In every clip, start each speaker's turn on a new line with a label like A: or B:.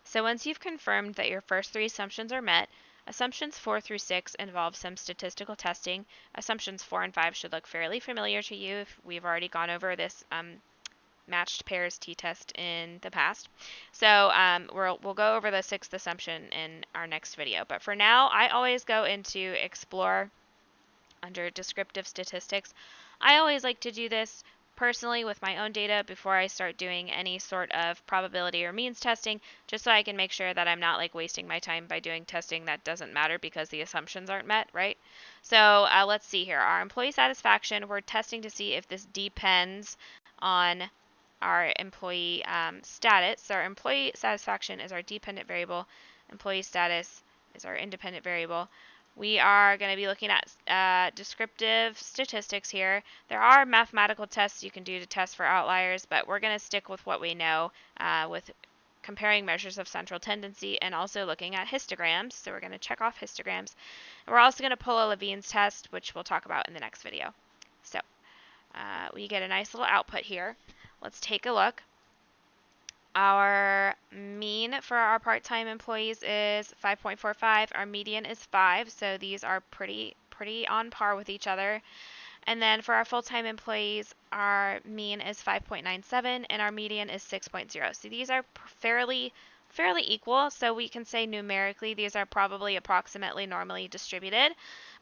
A: So once you've confirmed that your first three assumptions are met, assumptions 4 through 6 involve some statistical testing. Assumptions 4 and 5 should look fairly familiar to you if we've already gone over this matched pairs t-test in the past. So we'll go over the sixth assumption in our next video. But for now, I always go into Explore under Descriptive Statistics. I always like to do this personally with my own data before I start doing any sort of probability or means testing, just so I can make sure that I'm not like wasting my time by doing testing that doesn't matter because the assumptions aren't met, right? So let's see here. Our employee satisfaction, we're testing to see if this depends on our employee status. So our employee satisfaction is our dependent variable. Employee status is our independent variable. We are going to be looking at descriptive statistics here. There are mathematical tests you can do to test for outliers, but we're going to stick with what we know with comparing measures of central tendency and also looking at histograms. So we're going to check off histograms. And we're also going to pull a Levene's test, which we'll talk about in the next video. So we get a nice little output here. Let's take a look. Our mean for our part-time employees is 5.45. Our median is 5, so these are pretty on par with each other. And then for our full-time employees, our mean is 5.97 and our median is 6.0. So these are fairly equal, so we can say numerically these are probably approximately normally distributed.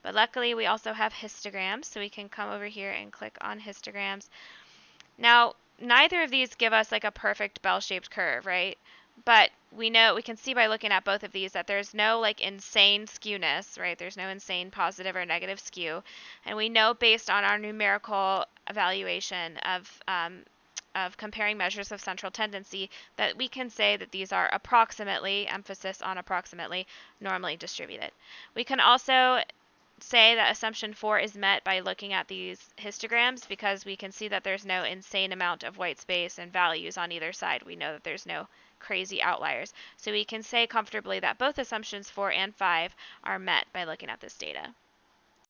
A: But luckily we also have histograms, so we can come over here and click on histograms. Now, neither of these give us like a perfect bell-shaped curve, right? But we can see by looking at both of these that there's no like insane skewness, right? There's no insane positive or negative skew. And we know based on our numerical evaluation of comparing measures of central tendency that we can say that these are approximately, emphasis on approximately, normally distributed. We can also say that assumption 4 is met by looking at these histograms because we can see that there's no insane amount of white space and values on either side. We know that there's no crazy outliers. So we can say comfortably that both assumptions 4 and 5 are met by looking at this data.